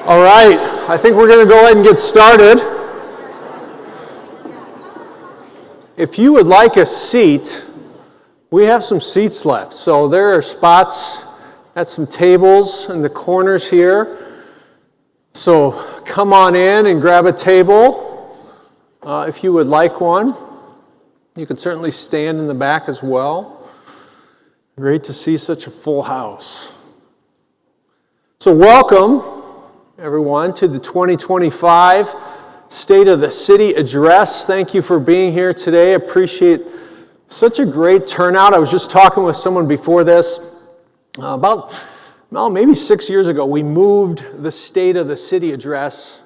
All right, I think we're going to go ahead and get started. If you would like a seat, we have some seats left. So there are spots at some tables in the corners here. So come on in and grab a table if you would like one. You can certainly stand in the back as well. Great to see such a full house. So welcome, everyone, to the 2025 State of the City Address. Thank you for being here today. I appreciate such a great turnout. I was just talking with someone before this. Maybe 6 years ago, we moved the State of the City Address.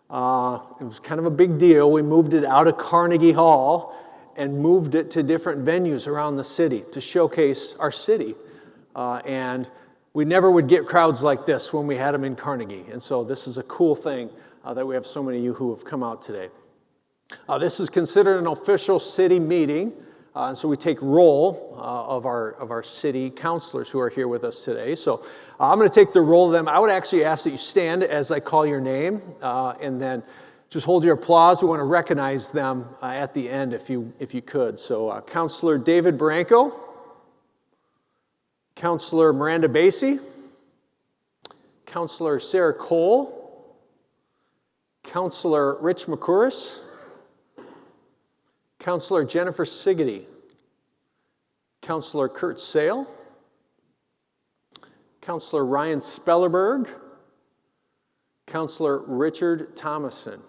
It was kind of a big deal. We moved it out of Carnegie Hall and moved it to different venues around the city to showcase our city. And we never would get crowds like this when we had them in Carnegie. And so this is a cool thing that we have so many of you who have come out today. This is considered an official city meeting. And so we take roll of our city councilors who are here with us today. So I'm going to take the roll of them. I would actually ask that you stand as I call your name, and then just hold your applause. We want to recognize them at the end if you could. So Councilor David Branco, Councilor Miranda Basie, Councilor Sarah Cole, Councilor Rich McCouris, Councilor Jennifer Sigety, Councilor Kurt Sale, Councilor Ryan Spellerberg, Councilor Richard Thomason.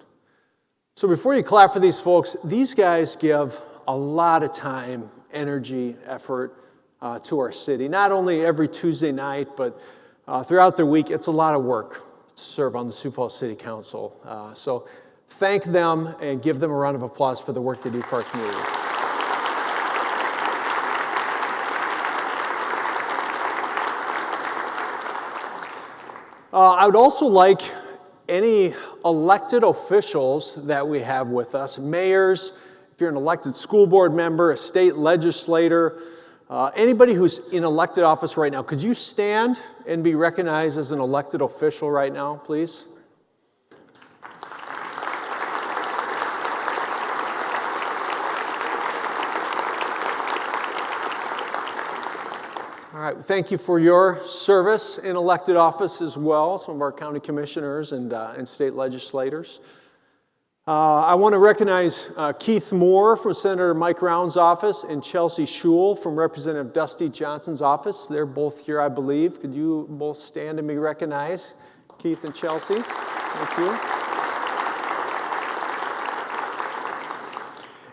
So before you clap for these folks, these guys give a lot of time, energy, effort to our city. Not only every Tuesday night, but throughout the week. It's a lot of work to serve on the Sioux Falls City Council. So thank them and give them a round of applause for the work they do for our community. I would also like any elected officials that we have with us, mayors, if you're an elected school board member, a state legislator, anybody who's in elected office right now, could you stand and be recognized as an elected official right now, please? All right, thank you for your service in elected office as well, some of our county commissioners and state legislators. I want to recognize Keith Moore from Senator Mike Round's office and Chelsea Schul from Representative Dusty Johnson's office. They're both here, I believe. Could you both stand and be recognized, Keith and Chelsea? Thank you.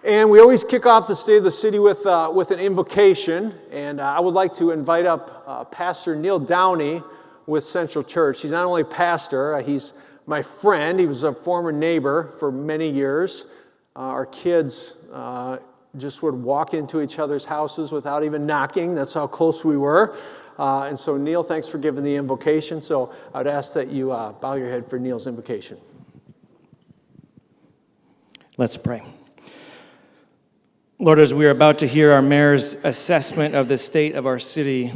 And we always kick off the State of the City with an invocation, and I would like to invite up Pastor Neil Downey with Central Church. He's not only pastor, he's my friend. He was a former neighbor for many years. Our kids just would walk into each other's houses without even knocking. That's how close we were. And so Neil, thanks for giving the invocation. So I would ask that you bow your head for Neil's invocation. Let's pray. Lord, as we are about to hear our mayor's assessment of the state of our city,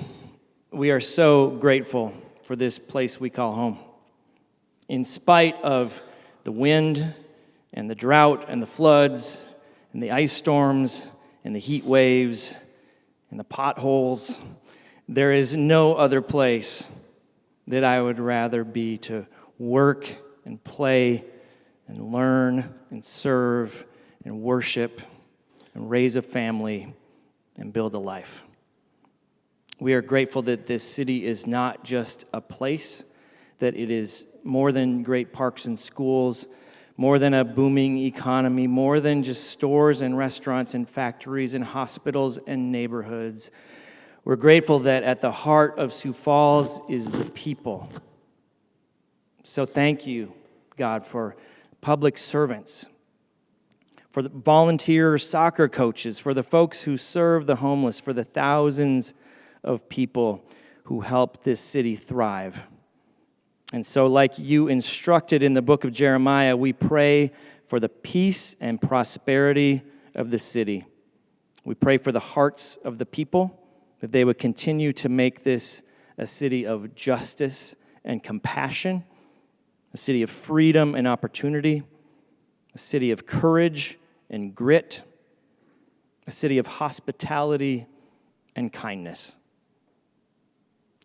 we are so grateful for this place we call home. In spite of the wind and the drought and the floods and the ice storms and the heat waves and the potholes, there is no other place that I would rather be to work and play and learn and serve and worship and raise a family and build a life. We are grateful that this city is not just a place, that it is more than great parks and schools, more than a booming economy, more than just stores and restaurants and factories and hospitals and neighborhoods. We're grateful that at the heart of Sioux Falls is the people. So thank you, God, for public servants, for the volunteer soccer coaches, for the folks who serve the homeless, for the thousands of people who help this city thrive. And so, like you instructed in the book of Jeremiah, we pray for the peace and prosperity of the city. We pray for the hearts of the people, that they would continue to make this a city of justice and compassion, a city of freedom and opportunity, a city of courage and grit, a city of hospitality and kindness.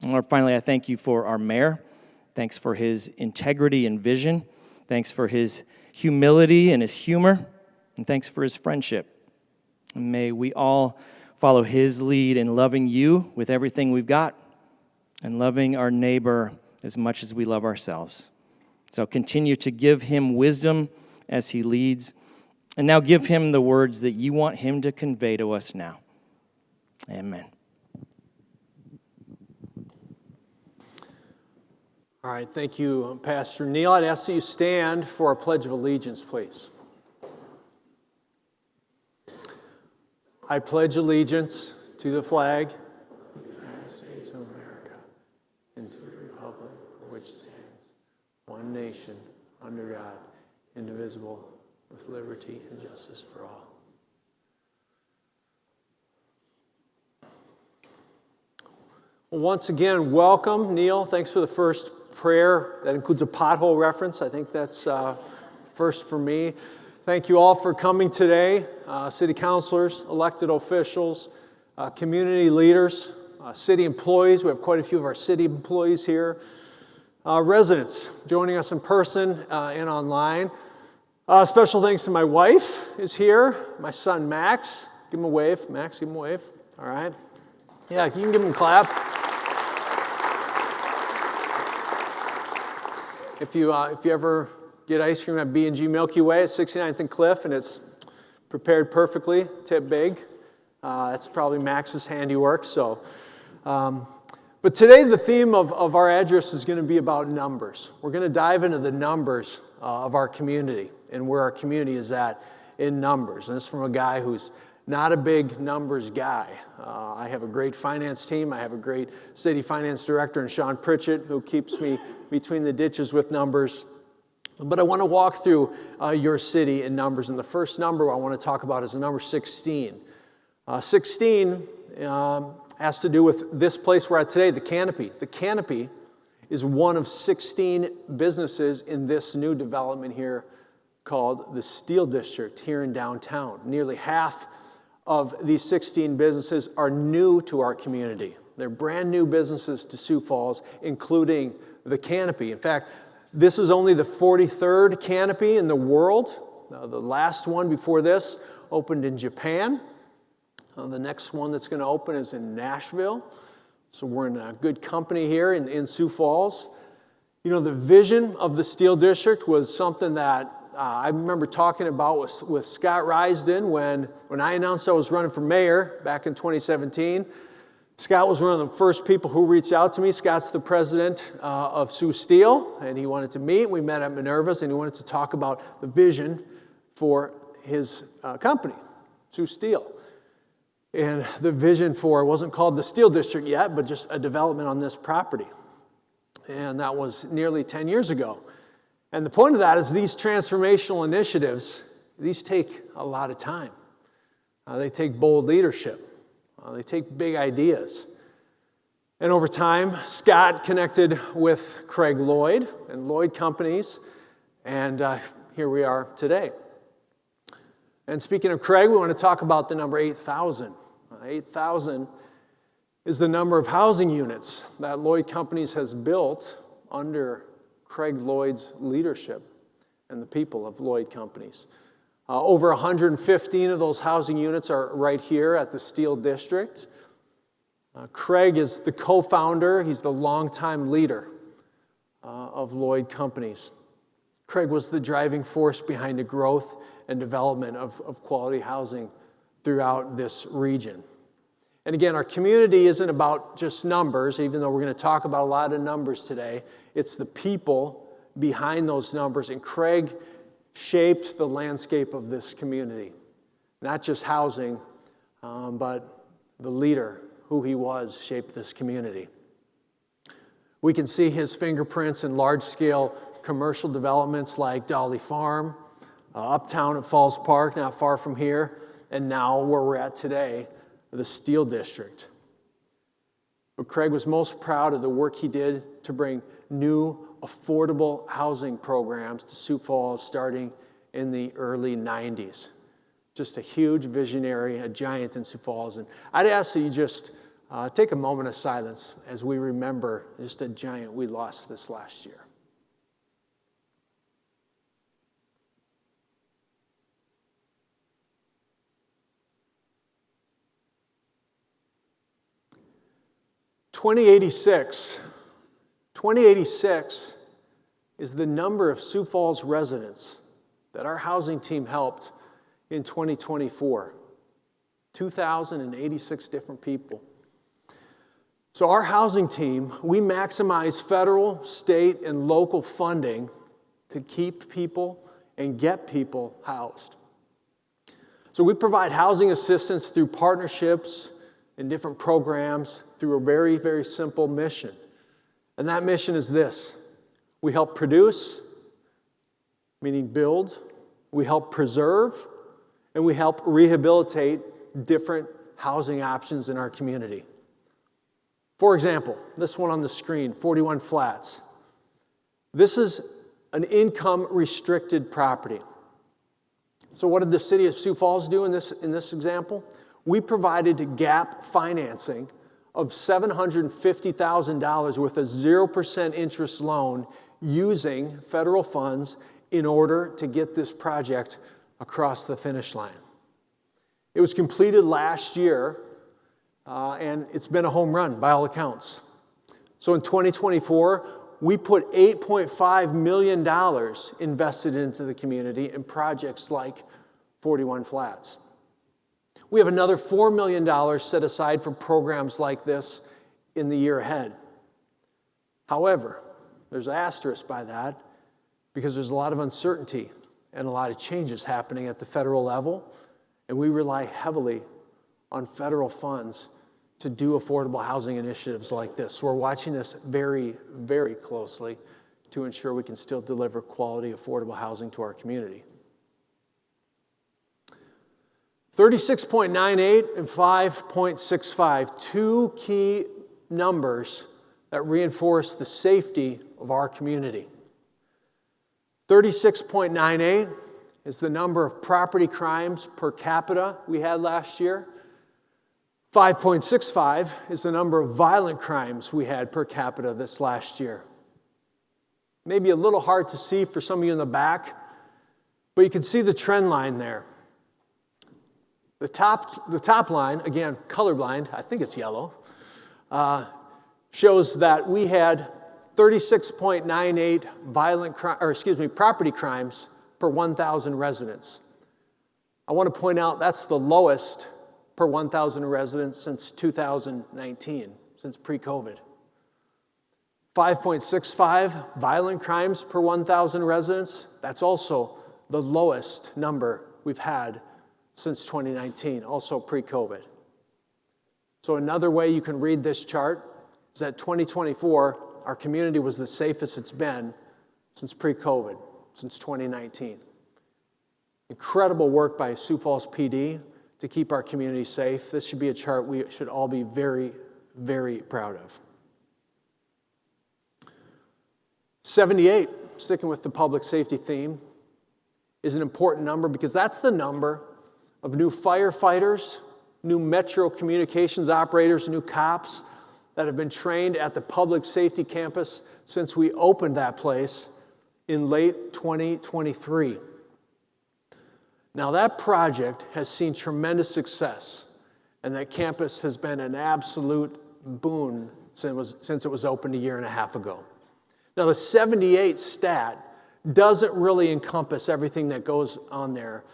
And Lord, finally, I thank you for our mayor. Thanks for his integrity and vision. Thanks for his humility and his humor. And thanks for his friendship. And may we all follow his lead in loving you with everything we've got and loving our neighbor as much as we love ourselves. So continue to give him wisdom as he leads. And now give him the words that you want him to convey to us now. Amen. All right, thank you, Pastor Neil. I'd ask that you stand for a Pledge of Allegiance, please. I pledge allegiance to the flag of the United States of America and to the republic for which it stands, one nation, under God, indivisible, with liberty and justice for all. Well, once again, welcome, Neil. Thanks for the first prayer. That includes a pothole reference. I think that's first for me. Thank you all for coming today. City councilors, elected officials, community leaders, city employees. We have quite a few of our city employees here. Residents joining us in person and online. Special thanks to my wife is here. My son, Max. Give him a wave. Max, give him a wave. All right. Yeah, you can give him a clap. If you ever get ice cream at B&G Milky Way at 69th and Cliff, and it's prepared perfectly, tip big, that's probably Max's handiwork. So, but today the theme of our address is going to be about numbers. We're going to dive into the numbers of our community and where our community is at in numbers. And this is from a guy who's not a big numbers guy. I have a great finance team. I have a great city finance director in Sean Pritchett who keeps me between the ditches with numbers. But I want to walk through your city in numbers. And the first number I want to talk about is the number 16. 16 has to do with this place we're at today, the Canopy. The Canopy is one of 16 businesses in this new development here called the Steel District here in downtown. Nearly half of these 16 businesses are new to our community. They're brand new businesses to Sioux Falls, including the Canopy. In fact, this is only the 43rd Canopy in the world. The last one before this opened in Japan. The next one that's going to open is in Nashville. So we're in a good company here in Sioux Falls. You know, the vision of the Steel District was something that I remember talking about with Scott Risden when I announced I was running for mayor back in 2017. Scott was one of the first people who reached out to me. Scott's the president of Sioux Steel, and he wanted to meet. We met at Minerva's, and he wanted to talk about the vision for his company, Sioux Steel. And the vision for it wasn't called the Steel District yet, but just a development on this property. And that was nearly 10 years ago. And the point of that is these transformational initiatives, these take a lot of time. They take bold leadership. They take big ideas. And over time, Scott connected with Craig Lloyd and Lloyd Companies, and here we are today. And speaking of Craig, we want to talk about the number 8,000. 8,000 is the number of housing units that Lloyd Companies has built under Craig Lloyd's leadership and the people of Lloyd Companies. Over 115 of those housing units are right here at the Steel District. Craig is the co-founder. He's the longtime leader of Lloyd Companies. Craig was the driving force behind the growth and development of quality housing throughout this region. And again, our community isn't about just numbers, even though we're going to talk about a lot of numbers today. It's the people behind those numbers, and Craig shaped the landscape of this community. Not just housing, but the leader, who he was, shaped this community. We can see his fingerprints in large-scale commercial developments like Dolly Farm, uptown at Falls Park, not far from here, and now where we're at today, the Steel District. But Craig was most proud of the work he did to bring new, affordable housing programs to Sioux Falls starting in the early 90s. Just a huge visionary, a giant in Sioux Falls. And I'd ask that you just take a moment of silence as we remember just a giant we lost this last year. (2086) is the number of Sioux Falls residents that our housing team helped in 2024. 2,086 different people. So our housing team, we maximize federal, state, and local funding to keep people and get people housed. So we provide housing assistance through partnerships and different programs through a very, very simple mission. And that mission is this: we help produce, meaning build, we help preserve, and we help rehabilitate different housing options in our community. For example, this one on the screen, 41 Flats. This is an income-restricted property. So what did the city of Sioux Falls do in this example? We provided gap financing of $750,000 with a 0% interest loan using federal funds in order to get this project across the finish line. It was completed last year, and it's been a home run by all accounts. So in 2024, we put $8.5 million invested into the community in projects like 41 Flats. We have another $4 million set aside for programs like this in the year ahead. However, there's an asterisk by that because there's a lot of uncertainty and a lot of changes happening at the federal level, and we rely heavily on federal funds to do affordable housing initiatives like this. So we're watching this very, very closely to ensure we can still deliver quality, affordable housing to our community. 36.98 and 5.65, two key numbers that reinforce the safety of our community. 36.98 is the number of property crimes per capita we had last year. 5.65 is the number of violent crimes we had per capita this last year. Maybe a little hard to see for some of you in the back, but you can see the trend line there. The top line, again, colorblind, I think it's yellow, shows that we had 36.98 property crimes per 1,000 residents. I want to point out that's the lowest per 1,000 residents since 2019, since pre-COVID. 5.65 violent crimes per 1,000 residents, that's also the lowest number we've had since 2019, also pre-COVID. So another way you can read this chart is that 2024, our community was the safest it's been since pre-COVID, since 2019. Incredible work by Sioux Falls PD to keep our community safe. This should be a chart we should all be very, very proud of. 78, sticking with the public safety theme, is an important number because that's the number of new firefighters, new metro communications operators, new cops that have been trained at the public safety campus since we opened that place in late 2023. Now that project has seen tremendous success, and that campus has been an absolute boon since it was opened a year and a half ago. Now the 78 stat doesn't really encompass everything that goes on there,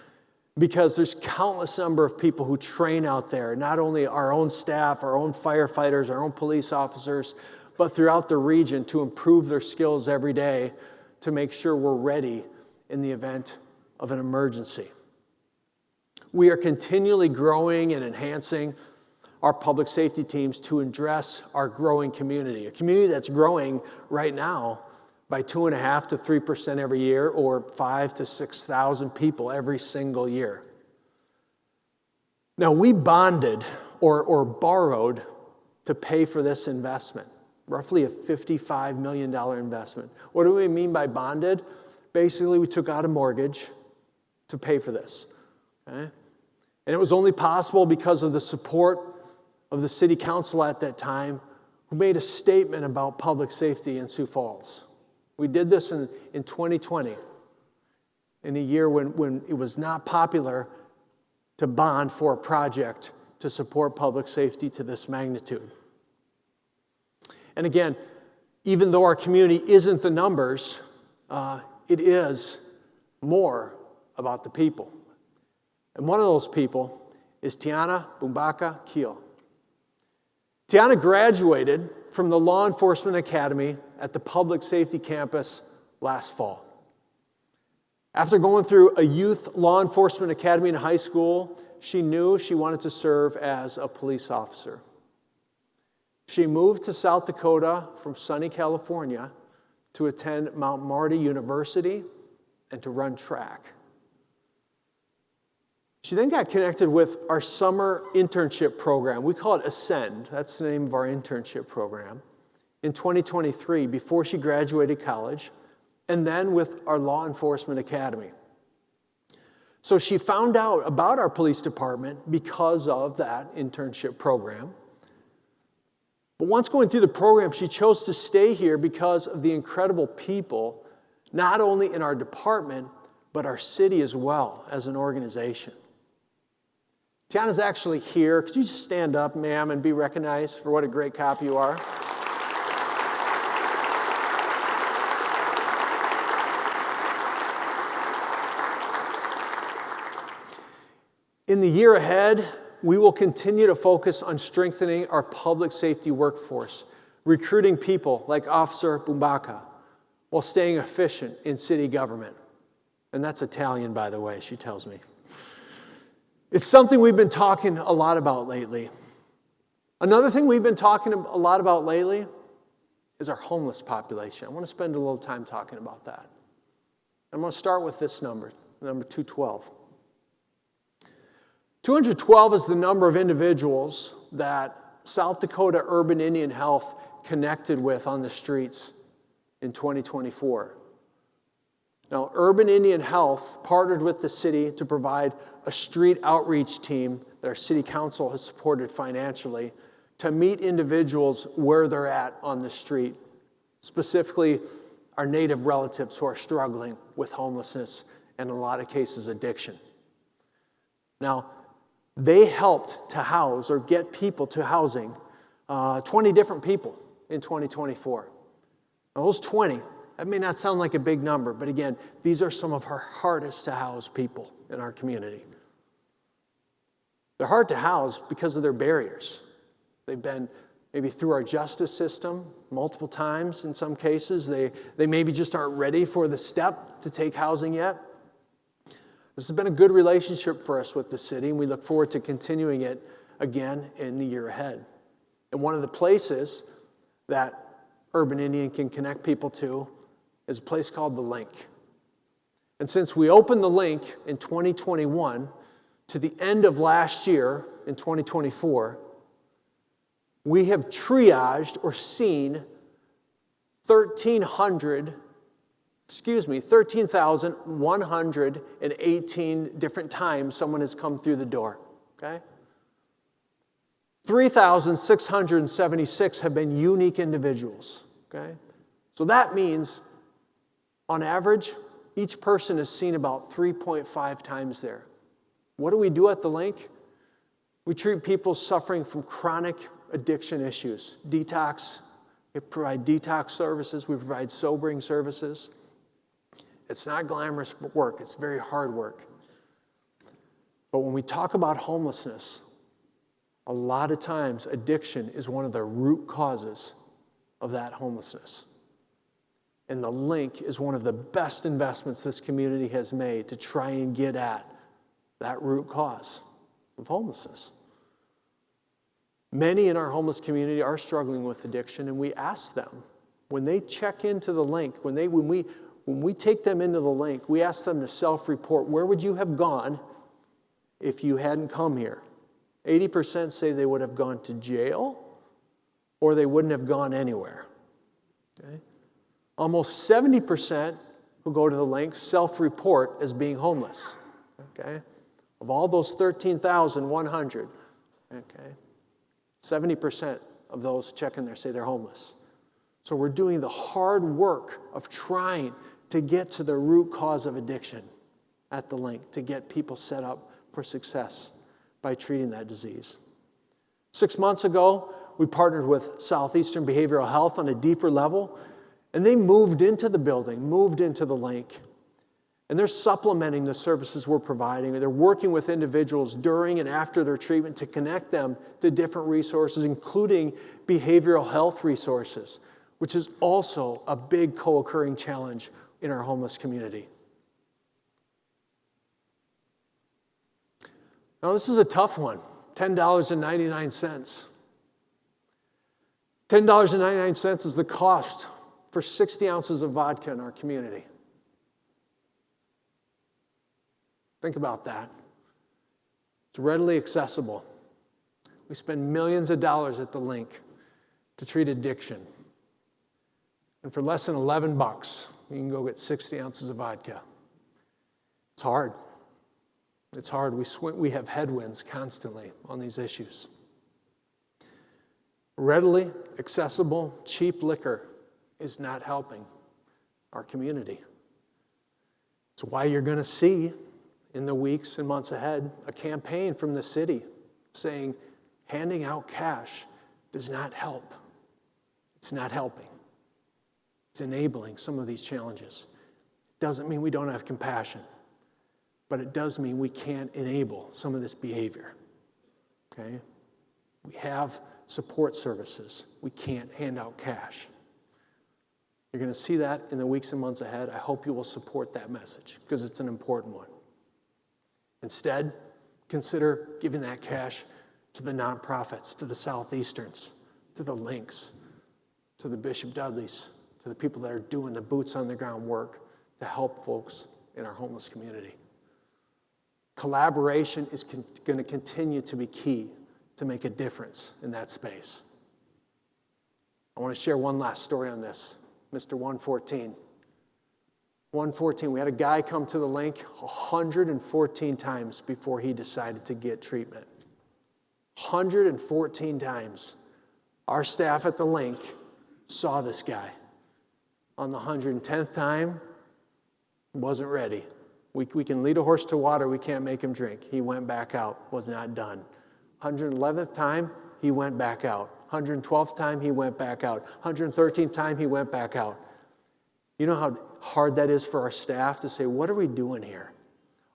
because there's countless number of people who train out there, not only our own staff, our own firefighters, our own police officers, but throughout the region to improve their skills every day to make sure we're ready in the event of an emergency. We are continually growing and enhancing our public safety teams to address our growing community, a community that's growing right now by 2.5% to 3% every year, or 5,000 to 6,000 people every single year. Now, we bonded or borrowed to pay for this investment, roughly a $55 million investment. What do we mean by bonded? Basically, we took out a mortgage to pay for this. Okay? And it was only possible because of the support of the city council at that time, who made a statement about public safety in Sioux Falls. We did this in 2020, in a year when it was not popular to bond for a project to support public safety to this magnitude. And again, even though our community isn't the numbers, it is more about the people. And one of those people is Tiana Bumbaka Keel. Tiana graduated from the Law Enforcement Academy at the Public Safety Campus last fall. After going through a youth law enforcement academy in high school, she knew she wanted to serve as a police officer. She moved to South Dakota from sunny California to attend Mount Marty University and to run track. She then got connected with our summer internship program. We call it Ascend. That's the name of our internship program. In 2023, before she graduated college, and then with our law enforcement academy. So she found out about our police department because of that internship program. But once going through the program, she chose to stay here because of the incredible people, not only in our department, but our city as well as an organization. Tiana's actually here. Could you just stand up, ma'am, and be recognized for what a great cop you are? In the year ahead, we will continue to focus on strengthening our public safety workforce, recruiting people like Officer Bumbaka, while staying efficient in city government. And that's Italian, by the way, she tells me. It's something we've been talking a lot about lately. Another thing we've been talking a lot about lately is our homeless population. I want to spend a little time talking about that. I'm going to start with this number 212. 212 is the number of individuals that South Dakota Urban Indian Health connected with on the streets in 2024. Now, Urban Indian Health partnered with the city to provide a street outreach team that our city council has supported financially to meet individuals where they're at on the street, specifically our Native relatives who are struggling with homelessness and in a lot of cases addiction. Now, they helped to house or get people to housing 20 different people in 2024. Now, those 20, that may not sound like a big number, but again, these are some of our hardest to house people in our community. They're hard to house because of their barriers. They've been maybe through our justice system multiple times in some cases. They maybe just aren't ready for the step to take housing yet. This has been a good relationship for us with the city, and we look forward to continuing it again in the year ahead. And one of the places that Urban Indian can connect people to is a place called The Link. And since we opened The Link in 2021 to the end of last year in 2024, we have triaged or seen 13,118 different times someone has come through the door, okay? 3,676 have been unique individuals, okay? So that means, on average, each person is seen about 3.5 times there. What do we do at The Link? We treat people suffering from chronic addiction issues, detox. We provide detox services. We provide sobering services. It's not glamorous work. It's very hard work. But when we talk about homelessness, a lot of times addiction is one of the root causes of that homelessness. And The Link is one of the best investments this community has made to try and get at that root cause of homelessness. Many in our homeless community are struggling with addiction, and we ask them, when they check into The Link, when we take them into The Link, we ask them to self-report, where would you have gone if you hadn't come here? 80% say they would have gone to jail or they wouldn't have gone anywhere. Okay? Almost 70% who go to the link self-report as being homeless. Okay? Of all those 13,100, okay, 70% of those checking there say they're homeless. So we're doing the hard work of trying to get to the root cause of addiction at the link, to get people set up for success by treating that disease. 6 months ago, we partnered with Southeastern Behavioral Health on a deeper level, and they moved into the building, moved into the link. And they're supplementing the services we're providing. They're working with individuals during and after their treatment to connect them to different resources, including behavioral health resources, which is also a big co-occurring challenge in our homeless community. Now, this is a tough one, $10.99. $10.99 is the cost for 60 ounces of vodka in our community. Think about that. It's readily accessible. We spend millions of dollars at the link to treat addiction. And for less than $11, you can go get 60 ounces of vodka. It's hard. It's hard. We have headwinds constantly on these issues. Readily accessible, cheap liquor is not helping our community. It's why you're going to see in the weeks and months ahead a campaign from the city saying handing out cash does not help. It's not helping. It's enabling some of these challenges. It doesn't mean we don't have compassion, but it does mean we can't enable some of this behavior. Okay? We have support services. We can't hand out cash. You're going to see that in the weeks and months ahead. I hope you will support that message because it's an important one. Instead, consider giving that cash to the nonprofits, to the Southeasterns, to the Links, to the Bishop Dudleys, to the people that are doing the boots on the ground work to help folks in our homeless community. Collaboration is going to continue to be key to make a difference in that space. I want to share one last story on this. Mr. 114. 114, we had a guy come to the link 114 times before he decided to get treatment. 114 times. Our staff at the link saw this guy. On the 110th time, he wasn't ready. We can lead a horse to water, we can't make him drink. He went back out, was not done. 111th time, he went back out. 112th time, he went back out. 113th time, he went back out. You know how hard that is for our staff to say, what are we doing here?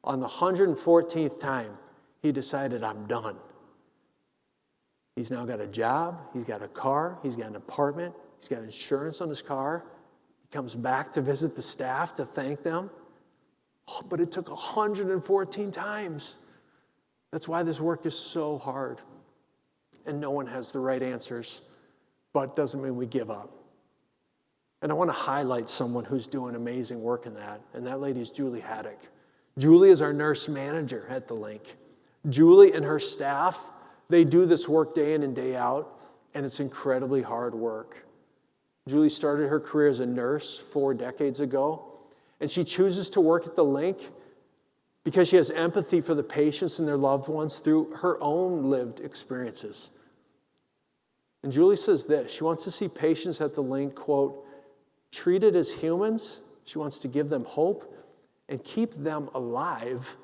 On the 114th time, he decided, I'm done. He's now got a job, he's got a car, he's got an apartment, he's got insurance on his car. He comes back to visit the staff to thank them. Oh, but it took 114 times. That's why this work is so hard. And no one has the right answers, but doesn't mean we give up. And I want to highlight someone who's doing amazing work in that, and that lady is Julie Haddock. Julie is our nurse manager at the link. Julie and her staff, they do this work day in and day out, and it's incredibly hard work. Julie started her career as a nurse 4 decades ago, and she chooses to work at the link because she has empathy for the patients and their loved ones through her own lived experiences. And Julie says this, she wants to see patients at the link, quote, treated as humans. She wants to give them hope and keep them alive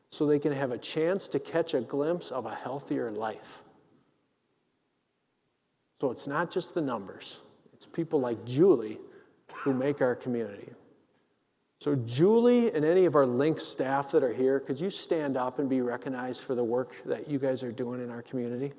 so they can have a chance to catch a glimpse of a healthier life. So it's not just the numbers. It's people like Julie who make our community. So Julie and any of our Link staff that are here, could you stand up and be recognized for the work that you guys are doing in our community?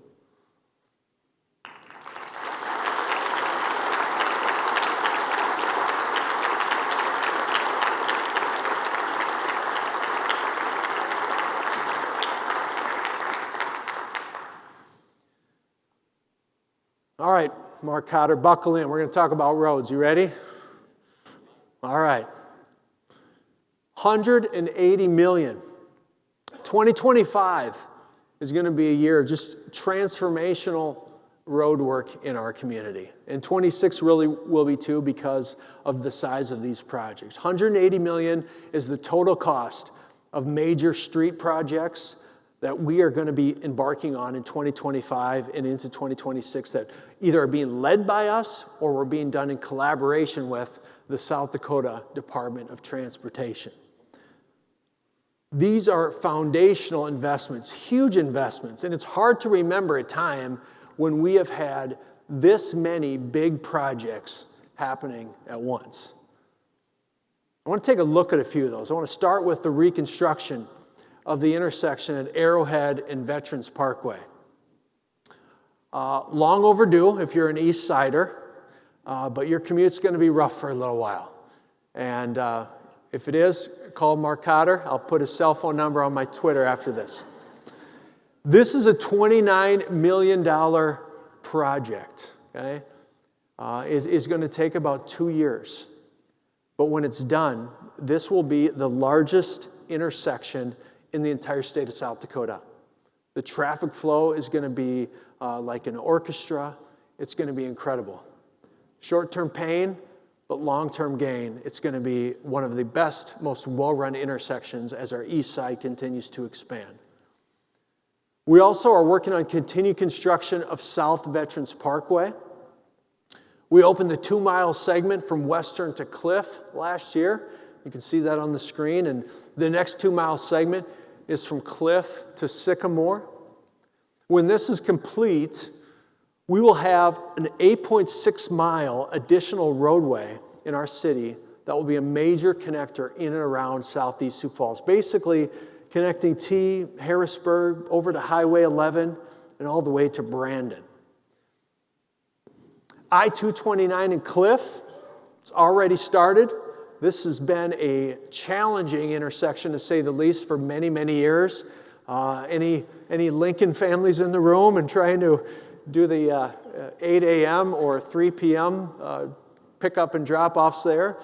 All right, Mark Cotter, buckle in. We're going to talk about roads. You ready? All right. 180 million. 2025 is going to be a year of just transformational road work in our community. And 26 really will be too because of the size of these projects. $180 million is the total cost of major street projects that we are going to be embarking on in 2025 and into 2026 that either are being led by us or were being done in collaboration with the South Dakota Department of Transportation. These are foundational investments, huge investments, and it's hard to remember a time when we have had this many big projects happening at once. I want to take a look at a few of those. I want to start with the reconstruction of the intersection at Arrowhead and Veterans Parkway. Long overdue if you're an East Sider, but your commute's going to be rough for a little while. And if it is, call Mark Cotter. I'll put his cell phone number on my Twitter after this. This is a $29 million project. Okay? It is going to take about 2 years. But when it's done, this will be the largest intersection in the entire state of South Dakota. The traffic flow is going to be like an orchestra. It's going to be incredible. Short-term pain, but long-term gain. It's going to be one of the best, most well-run intersections as our east side continues to expand. We also are working on continued construction of South Veterans Parkway. We opened the 2-mile segment from Western to Cliff last year. You can see that on the screen. And the next 2-mile segment is from Cliff to Sycamore. When this is complete, we will have an 8.6-mile additional roadway in our city that will be a major connector in and around southeast Sioux Falls, basically connecting Harrisburg over to Highway 11 and all the way to Brandon. I-229 in Cliff, it's already started. This has been a challenging intersection, to say the least, for many, many years. Any Lincoln families in the room and trying to do the 8 a.m. or 3 p.m. Pickup and drop-offs there.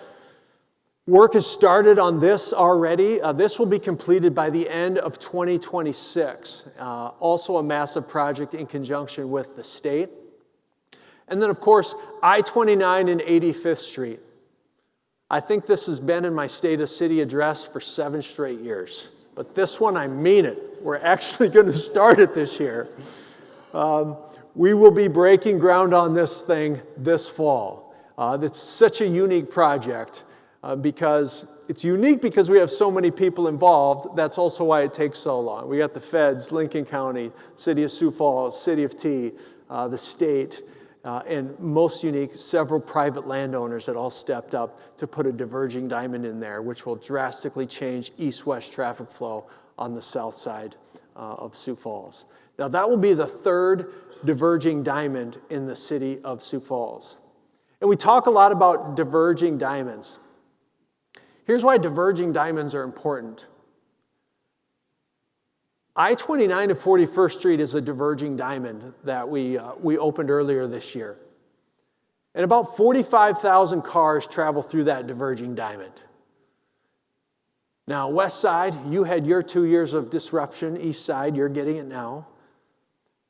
Work has started on this already. This will be completed by the end of 2026. Also a massive project in conjunction with the state. And then, of course, I-29 and 85th Street. I think this has been in my State of City address for 7 straight years. But this one, I mean it. We're actually going to start it this year. We will be breaking ground on this thing this fall. It's such a unique project because it's unique because we have so many people involved. That's also why it takes so long. We got the feds, Lincoln County, City of Sioux Falls, City of T, the state, and most unique, several private landowners that all stepped up to put a diverging diamond in there, which will drastically change east-west traffic flow on the south side of Sioux Falls. Now, that will be the 3rd diverging diamond in the city of Sioux Falls. And we talk a lot about diverging diamonds. Here's why diverging diamonds are important. I-29 and 41st Street is a diverging diamond that we opened earlier this year. And about 45,000 cars travel through that diverging diamond. Now, west side, you had your 2 years of disruption. East side, you're getting it now.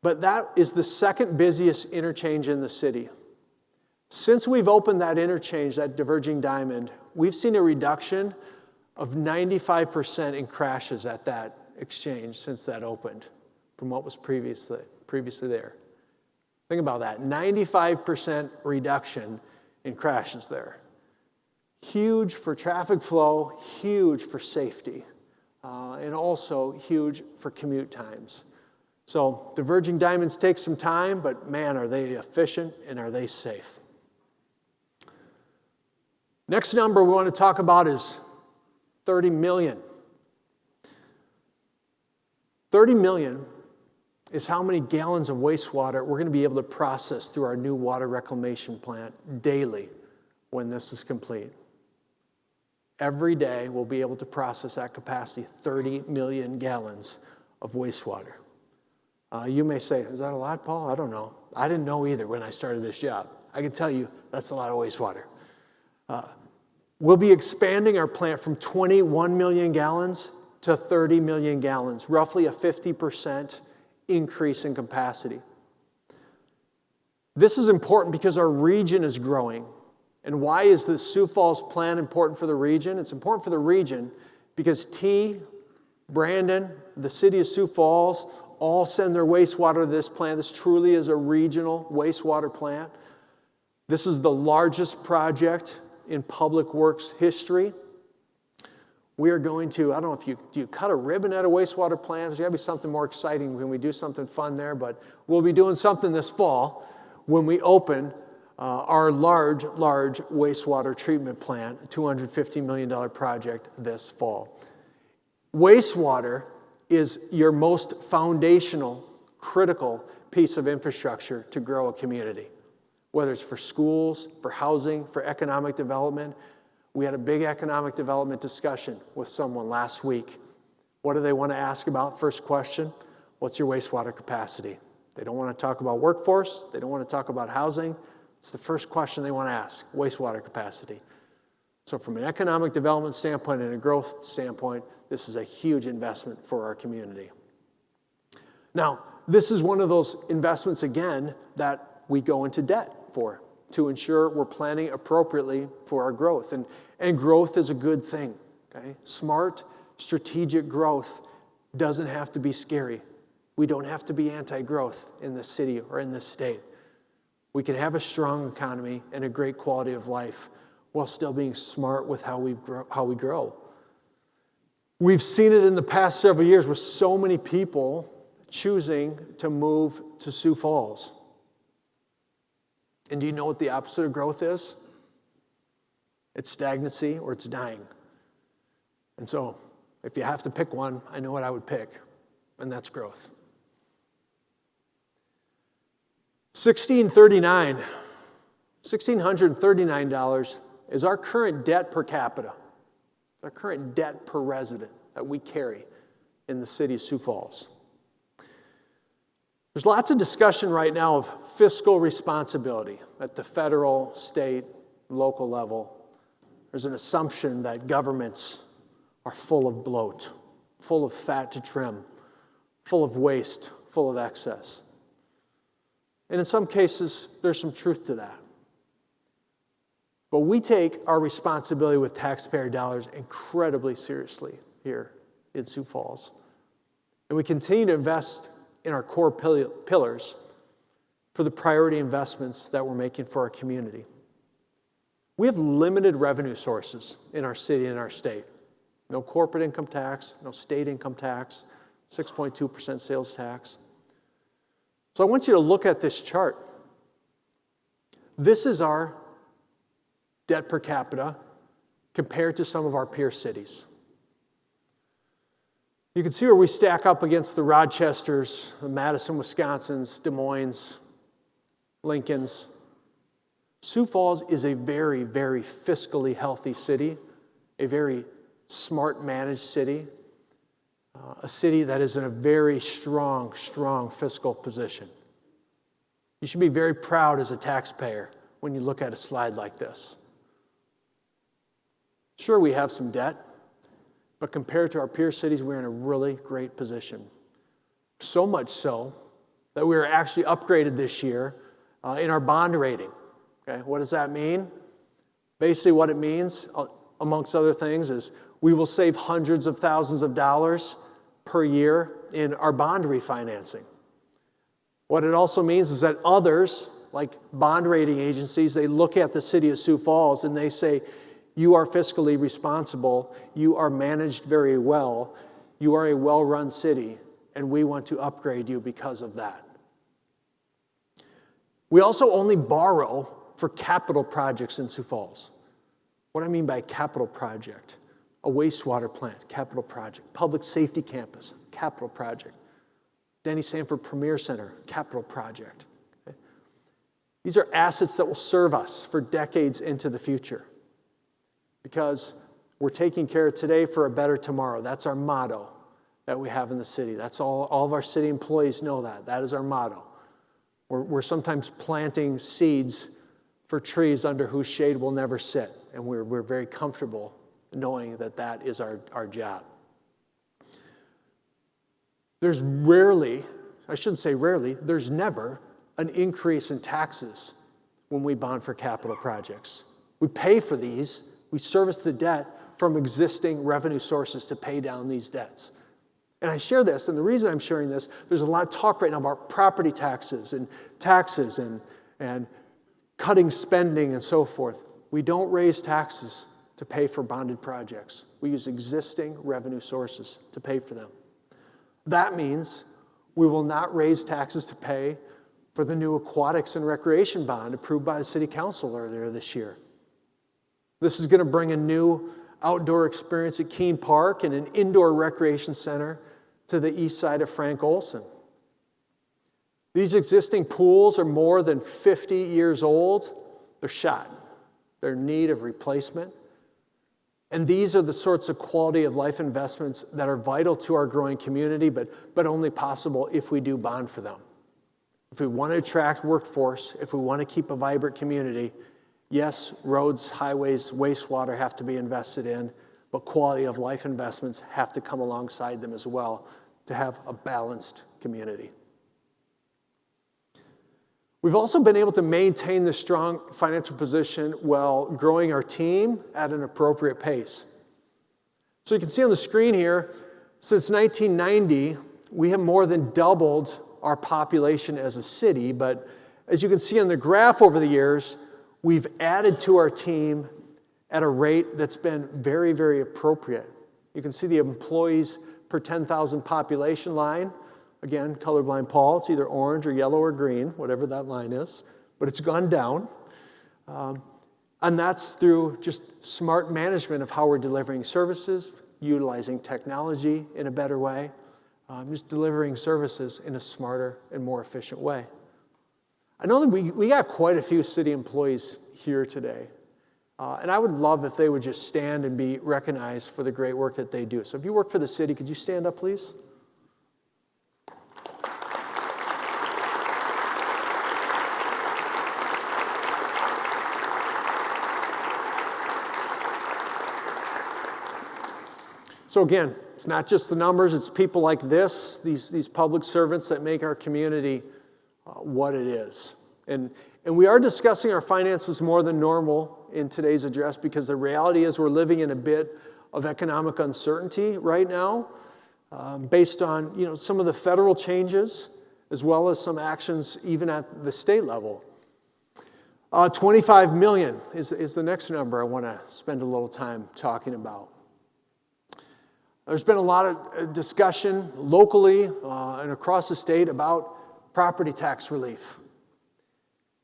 But that is the 2nd busiest interchange in the city. Since we've opened that interchange, that diverging diamond, we've seen a reduction of 95% in crashes at that exchange since that opened from what was previously there. Think about that, 95% reduction in crashes there. Huge for traffic flow, huge for safety, and also huge for commute times. So diverging diamonds take some time, but man, are they efficient and are they safe. Next number we want to talk about is 30 million. 30 million is how many gallons of wastewater we're going to be able to process through our new water reclamation plant daily when this is complete. Every day we'll be able to process that capacity, 30 million gallons of wastewater. You may say, is that a lot, Paul? I don't know. I didn't know either when I started this job. I can tell you that's a lot of wastewater. We'll be expanding our plant from 21 million gallons to 30 million gallons, roughly a 50% increase in capacity. This is important because our region is growing. And why is the Sioux Falls plan important for the region? It's important for the region because Brandon, the city of Sioux Falls, all send their wastewater to this plant. This truly is a regional wastewater plant. This is the largest project in public works history. We are going to, I don't know if do you cut a ribbon at a wastewater plant? There's got to be something more exciting when we do something fun there, but we'll be doing something this fall when we open our large wastewater treatment plant, a $250 million project this fall. Wastewater is your most foundational, critical piece of infrastructure to grow a community, whether it's for schools, for housing, for economic development. We had a big economic development discussion with someone last week. What do they want to ask about? First question, what's your wastewater capacity? They don't want to talk about workforce. They don't want to talk about housing. It's the first question they want to ask, wastewater capacity. So from an economic development standpoint and a growth standpoint, this is a huge investment for our community. Now, this is one of those investments, again, that we go into debt for to ensure we're planning appropriately for our growth. And growth is a good thing, okay? Smart, strategic growth doesn't have to be scary. We don't have to be anti-growth in this city or in this state. We can have a strong economy and a great quality of life while still being smart with how we grow. We've seen it in the past several years with so many people choosing to move to Sioux Falls. And do you know what the opposite of growth is? It's stagnancy or it's dying. And so, if you have to pick one, I know what I would pick, and that's growth. $1,639 is our current debt per capita, our current debt per resident that we carry in the city of Sioux Falls. There's lots of discussion right now of fiscal responsibility at the federal, state, local level. There's an assumption that governments are full of bloat, full of fat to trim, full of waste, full of excess. And in some cases, there's some truth to that. But we take our responsibility with taxpayer dollars incredibly seriously here in Sioux Falls. And we continue to invest in our core pillars for the priority investments that we're making for our community. We have limited revenue sources in our city and our state. No corporate income tax, no state income tax, 6.2% sales tax. So I want you to look at this chart. This is our debt per capita compared to some of our peer cities. You can see where we stack up against the Rochesters, the Madison, Wisconsins, Des Moines, Lincolns. Sioux Falls is a very, very fiscally healthy city, a very smart managed city, a city that is in a very strong fiscal position. You should be very proud as a taxpayer when you look at a slide like this. Sure, we have some debt, but compared to our peer cities, we're in a really great position. So much so that we were actually upgraded this year in our bond rating. Okay, what does that mean? Basically what it means, amongst other things, is we will save hundreds of thousands of dollars per year in our bond refinancing. What it also means is that others, like bond rating agencies, they look at the city of Sioux Falls and they say, you are fiscally responsible, you are managed very well, you are a well-run city, and we want to upgrade you because of that. We also only borrow for capital projects in Sioux Falls. What do I mean by capital project? A wastewater plant, capital project. Public safety campus, capital project. Denny Sanford Premier Center, capital project. Okay? These are assets that will serve us for decades into the future because we're taking care of today for a better tomorrow. That's our motto that we have in the city. That's all of our city employees know that. That is our motto. We're sometimes planting seeds for trees under whose shade we'll never sit, and we're very comfortable knowing that that is our job. There's rarely, I shouldn't say rarely, there's never an increase in taxes when we bond for capital projects. We pay for these, we service the debt from existing revenue sources to pay down these debts. And I share this, and the reason I'm sharing this, there's a lot of talk right now about property taxes and cutting spending and so forth. We don't raise taxes to pay for bonded projects. We use existing revenue sources to pay for them. That means we will not raise taxes to pay for the new aquatics and recreation bond approved by the City Council earlier this year. This is going to bring a new outdoor experience at Keene Park and an indoor recreation center to the east side of Frank Olson. These existing pools are more than 50 years old. They're shot. They're in need of replacement. And these are the sorts of quality of life investments that are vital to our growing community, but only possible if we do bond for them. If we want to attract workforce, if we want to keep a vibrant community, yes, roads, highways, wastewater have to be invested in, but quality of life investments have to come alongside them as well to have a balanced community. We've also been able to maintain this strong financial position while growing our team at an appropriate pace. So you can see on the screen here, since 1990, we have more than doubled our population as a city, but as you can see on the graph over the years, we've added to our team at a rate that's been very, very appropriate. You can see the employees per 10,000 population line. Again, colorblind Paul, it's either orange or yellow or green, whatever that line is, but it's gone down. And that's through just smart management of how we're delivering services, utilizing technology in a better way, just delivering services in a smarter and more efficient way. I know that we got quite a few city employees here today, and I would love if they would just stand and be recognized for the great work that they do. So if you work for the city, could you stand up, please? So again, it's not just the numbers, it's people like this, these public servants that make our community what it is. And we are discussing our finances more than normal in today's address because the reality is we're living in a bit of economic uncertainty right now based on some of the federal changes as well as some actions even at the state level. 25 million is the next number I want to spend a little time talking about. There's been a lot of discussion locally and across the state about property tax relief.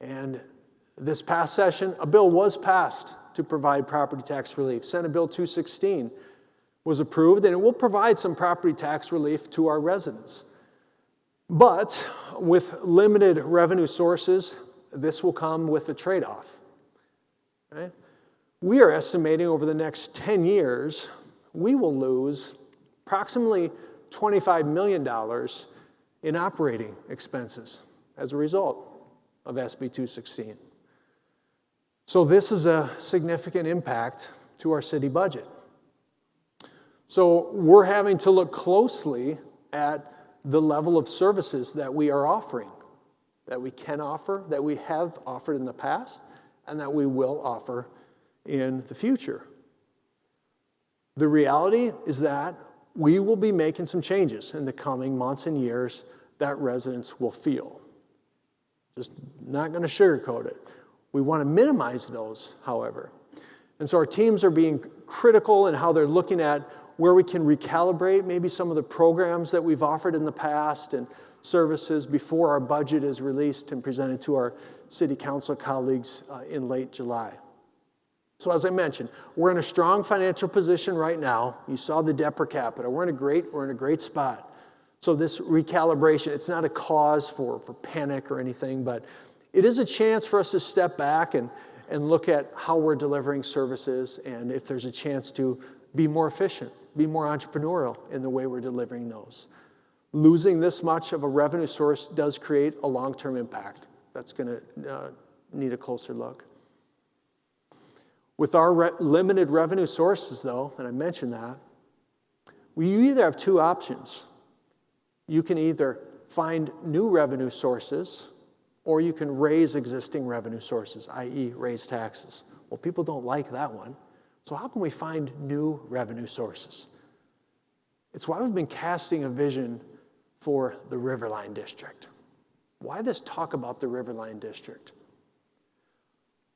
And this past session, a bill was passed to provide property tax relief. Senate Bill 216 was approved, and it will provide some property tax relief to our residents. But with limited revenue sources, this will come with a trade-off. Right? We are estimating over the next 10 years, we will lose approximately $25 million in operating expenses as a result of SB 216. So this is a significant impact to our city budget. So we're having to look closely at the level of services that we are offering, that we can offer, that we have offered in the past, and that we will offer in the future. The reality is that we will be making some changes in the coming months and years that residents will feel. Just not going to sugarcoat it. We want to minimize those, however. And so our teams are being critical in how they're looking at where we can recalibrate maybe some of the programs that we've offered in the past and services before our budget is released and presented to our city council colleagues in late July. So as I mentioned, we're in a strong financial position right now. You saw the debt per capita. We're in a great spot. So this recalibration, it's not a cause for panic or anything, but it is a chance for us to step back and look at how we're delivering services and if there's a chance to be more efficient, be more entrepreneurial in the way we're delivering those. Losing this much of a revenue source does create a long-term impact. That's going to need a closer look. With our limited revenue sources, though, and I mentioned that, you either have two options. You can either find new revenue sources or you can raise existing revenue sources, i.e. raise taxes. Well, people don't like that one. So how can we find new revenue sources? It's why we've been casting a vision for the Riverline District. Why this talk about the Riverline District?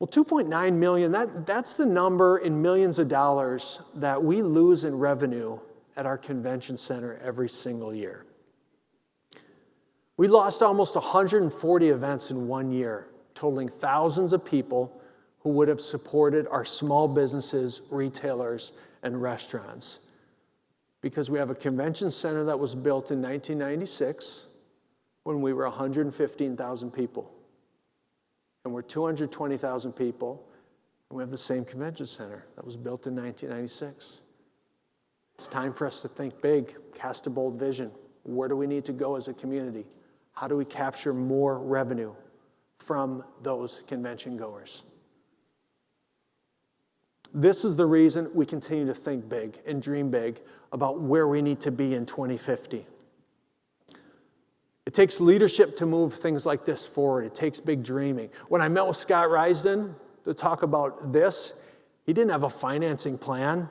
Well, 2.9 million, that's the number in millions of dollars that we lose in revenue at our convention center every single year. We lost almost 140 events in 1 year, totaling thousands of people who would have supported our small businesses, retailers, and restaurants. Because we have a convention center that was built in 1996 when we were 115,000 people. And we're 220,000 people, and we have the same convention center that was built in 1996. It's time for us to think big, cast a bold vision. Where do we need to go as a community? How do we capture more revenue from those convention goers? This is the reason we continue to think big and dream big about where we need to be in 2050. It takes leadership to move things like this forward. It takes big dreaming. When I met with Scott Risden to talk about this, he didn't have a financing plan.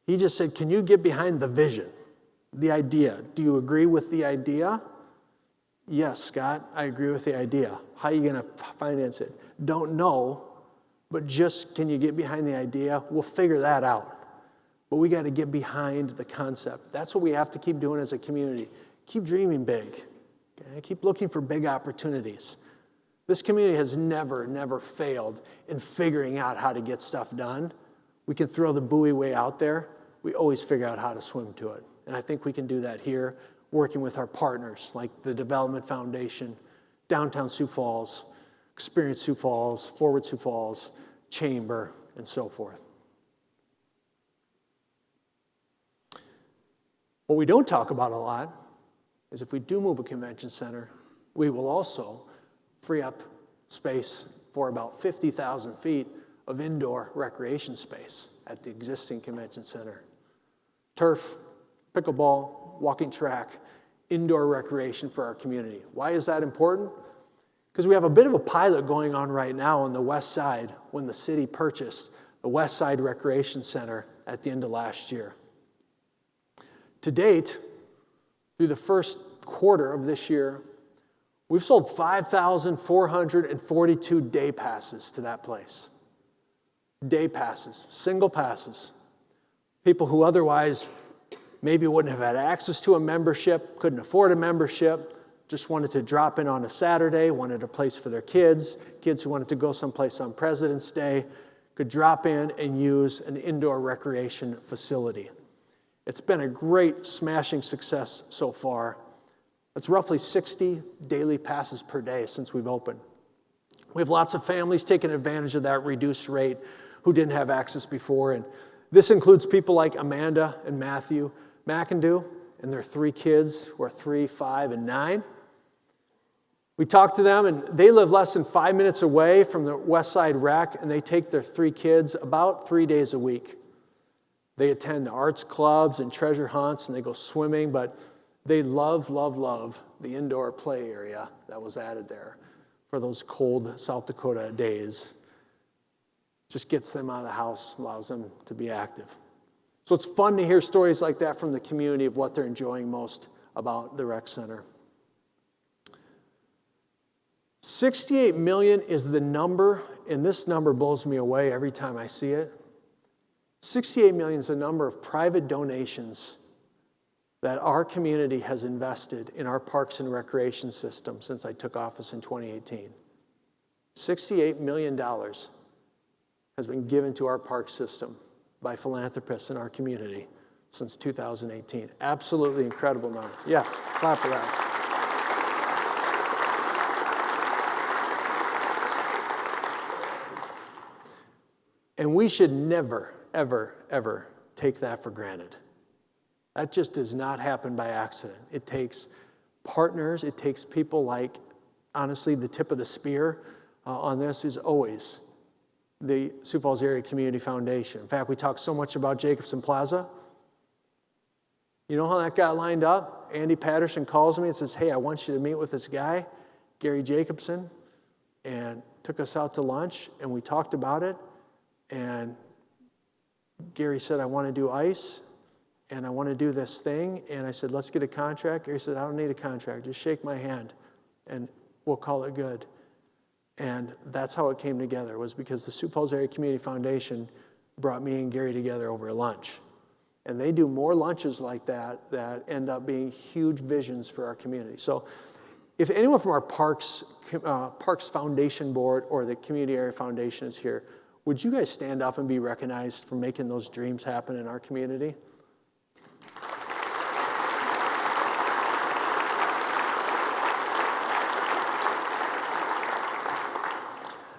He just said, can you get behind the vision, the idea? Do you agree with the idea? Yes, Scott, I agree with the idea. How are you going to finance it? Don't know, but just can you get behind the idea? We'll figure that out. But we got to get behind the concept. That's what we have to keep doing as a community. Keep dreaming big. Okay? Keep looking for big opportunities. This community has never failed in figuring out how to get stuff done. We can throw the buoy way out there. We always figure out how to swim to it. And I think we can do that here, working with our partners like the Development Foundation, Downtown Sioux Falls, Experience Sioux Falls, Forward Sioux Falls, Chamber, and so forth. What we don't talk about a lot is if we do move a convention center, we will also free up space for about 50,000 feet of indoor recreation space at the existing convention center. Turf, pickleball, walking track, indoor recreation for our community. Why is that important? Because we have a bit of a pilot going on right now on the west side when the city purchased the West Side Recreation Center at the end of last year. To date, through the first quarter of this year, we've sold 5,442 day passes to that place. Day passes, single passes. People who otherwise maybe wouldn't have had access to a membership, couldn't afford a membership, just wanted to drop in on a Saturday, wanted a place for their kids who wanted to go someplace on President's Day, could drop in and use an indoor recreation facility. It's been a great smashing success so far. It's roughly 60 daily passes per day since we've opened. We have lots of families taking advantage of that reduced rate who didn't have access before, and this includes people like Amanda and Matthew McIndoe and their 3 kids who are 3, 5, and 9. We talked to them, and they live less than 5 minutes away from the West Side Rec, and they take their 3 kids about 3 days a week. They attend the arts clubs and treasure hunts, and they go swimming, but they love the indoor play area that was added there for those cold South Dakota days. Just gets them out of the house, allows them to be active. So it's fun to hear stories like that from the community of what they're enjoying most about the rec center. 68 million is the number, and this number blows me away every time I see it. 68 million is the number of private donations that our community has invested in our parks and recreation system since I took office in 2018. $68 million has been given to our park system by philanthropists in our community since 2018. Absolutely incredible number. Yes, clap for that. And we should never, ever take that for granted. That just does not happen by accident. It takes partners, it takes people like, honestly, the tip of the spear on this is always the Sioux Falls Area Community Foundation. In fact, we talk so much about Jacobson Plaza. You know how that got lined up? Andy Patterson calls me and says, hey, I want you to meet with this guy. Gary Jacobson and took us out to lunch, and we talked about it. And Gary said, I want to do ice, and I want to do this thing. And I said, let's get a contract. Gary said, I don't need a contract. Just shake my hand, and we'll call it good. And that's how it came together, was because the Sioux Falls Area Community Foundation brought me and Gary together over lunch. And they do more lunches like that end up being huge visions for our community. So if anyone from our Parks Foundation Board or the Community Area Foundation is here, would you guys stand up and be recognized for making those dreams happen in our community?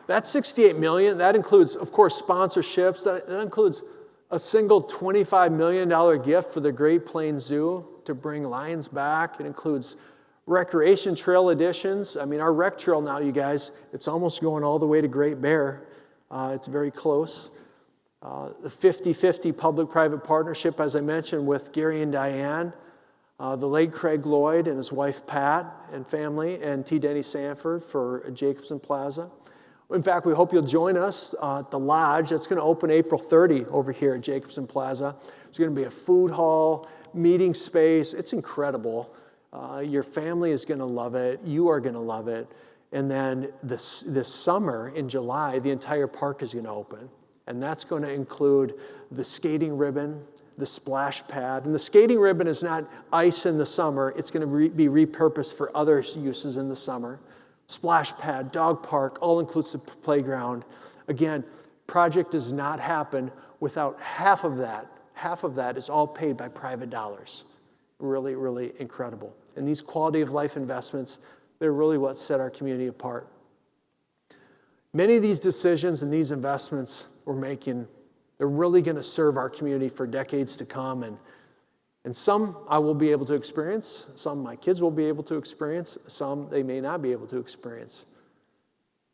That $68 million, that includes, of course, sponsorships. That includes a single $25 million gift for the Great Plains Zoo to bring lions back. It includes recreation trail additions. I mean, our rec trail now, you guys, it's almost going all the way to Great Bear. It's very close. The 50-50 public-private partnership, as I mentioned, with Gary and Diane, the late Craig Lloyd and his wife Pat and family, and T. Denny Sanford for Jacobson Plaza. In fact, we hope you'll join us at the lodge. That's going to open April 30 over here at Jacobson Plaza. There's going to be a food hall, meeting space. It's incredible. Your family is going to love it. You are going to love it. And then this summer, in July, the entire park is going to open. And that's going to include the skating ribbon, the splash pad. And the skating ribbon is not ice in the summer. It's going to be repurposed for other uses in the summer. Splash pad, dog park, all-inclusive playground. Again, project does not happen without half of that. Half of that is all paid by private dollars. Really, really incredible. And these quality of life investments, they're really what set our community apart. Many of these decisions and these investments we're making, they're really going to serve our community for decades to come. And some I will be able to experience, some my kids will be able to experience, some they may not be able to experience.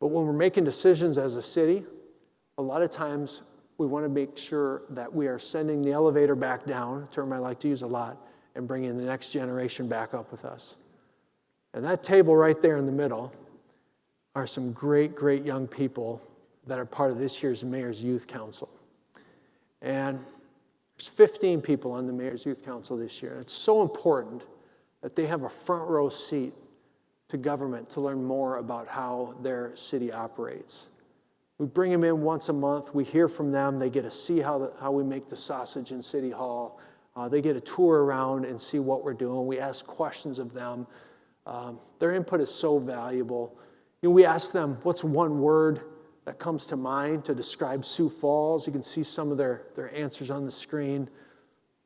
But when we're making decisions as a city, a lot of times we want to make sure that we are sending the elevator back down, a term I like to use a lot, and bringing the next generation back up with us. And that table right there in the middle are some great, great young people that are part of this year's Mayor's Youth Council. And there's 15 people on the Mayor's Youth Council this year. And it's so important that they have a front row seat to government to learn more about how their city operates. We bring them in once a month. We hear from them. They get to see how we make the sausage in City Hall. They get a tour around and see what we're doing. We ask questions of them. Their input is so valuable. We ask them, what's one word that comes to mind to describe Sioux Falls? You can see some of their answers on the screen.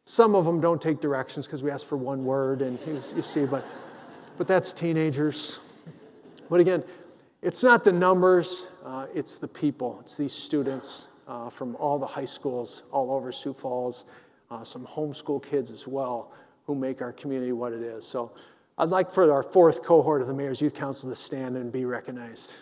Some of them don't take directions because we ask for one word, and you see, but that's teenagers. But again, it's not the numbers, it's the people. It's these students from all the high schools all over Sioux Falls, some homeschool kids as well, who make our community what it is. So I'd like for our fourth cohort of the Mayor's Youth Council to stand and be recognized.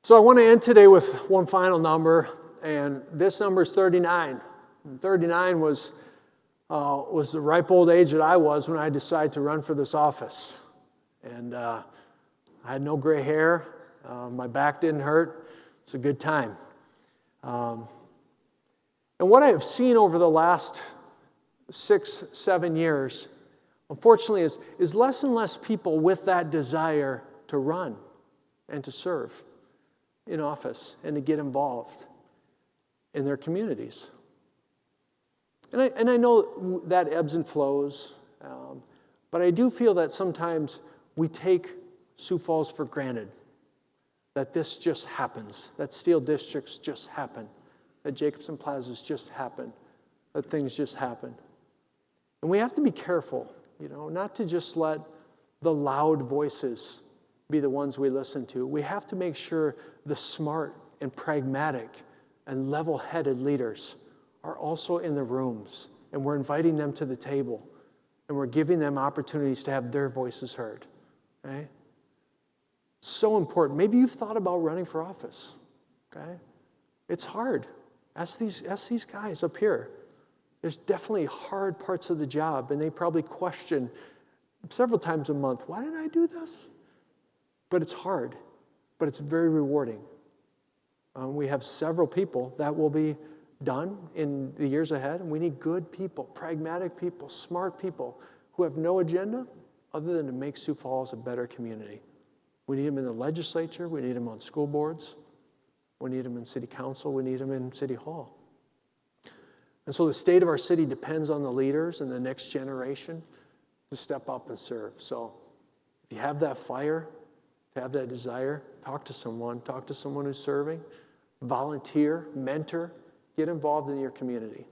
So I want to end today with one final number, and this number is 39. And 39 was the ripe old age that I was when I decided to run for this office. And I had no gray hair. My back didn't hurt. It's a good time. And what I have seen over the last 6-7 years, unfortunately, is less and less people with that desire to run and to serve in office and to get involved in their communities. And I know that ebbs and flows, but I do feel that sometimes we take Sioux Falls for granted, that this just happens, that Steel Districts just happen, that Jacobson Plazas just happen, that things just happen. And we have to be careful, not to just let the loud voices be the ones we listen to. We have to make sure the smart and pragmatic and level-headed leaders are also in the rooms, and we're inviting them to the table, and we're giving them opportunities to have their voices heard. Right? So important. Maybe you've thought about running for office, okay? It's hard. Ask these guys up here. There's definitely hard parts of the job, and they probably question several times a month, why did I do this? But it's hard, but it's very rewarding. We have several people that will be done in the years ahead, and we need good people, pragmatic people, smart people who have no agenda other than to make Sioux Falls a better community. We need them in the legislature. We need them on school boards. We need them in city council. We need them in city hall. And so the state of our city depends on the leaders and the next generation to step up and serve. So if you have that fire, if you have that desire, talk to someone who's serving, volunteer, mentor, get involved in your community.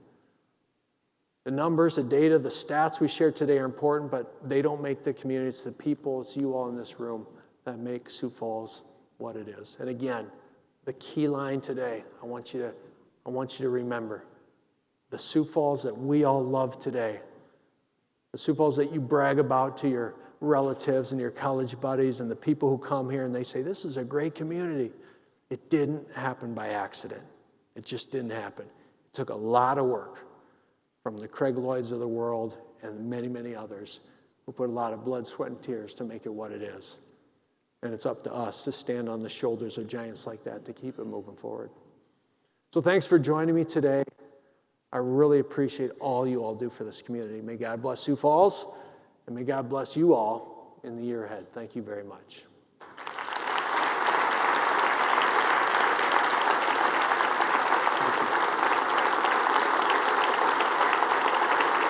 The numbers, the data, the stats we shared today are important, but they don't make the community. It's the people, it's you all in this room that make Sioux Falls what it is. And again, the key line today, I want you to remember, the Sioux Falls that we all love today, the Sioux Falls that you brag about to your relatives and your college buddies and the people who come here and they say, this is a great community. It didn't happen by accident. It just didn't happen. It took a lot of work from the Craig Lloyds of the world and many, many others who put a lot of blood, sweat, and tears to make it what it is. And it's up to us to stand on the shoulders of giants like that to keep it moving forward. So thanks for joining me today. I really appreciate all you all do for this community. May God bless Sioux Falls, and may God bless you all in the year ahead. Thank you very much.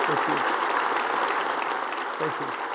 Thank you. Thank you.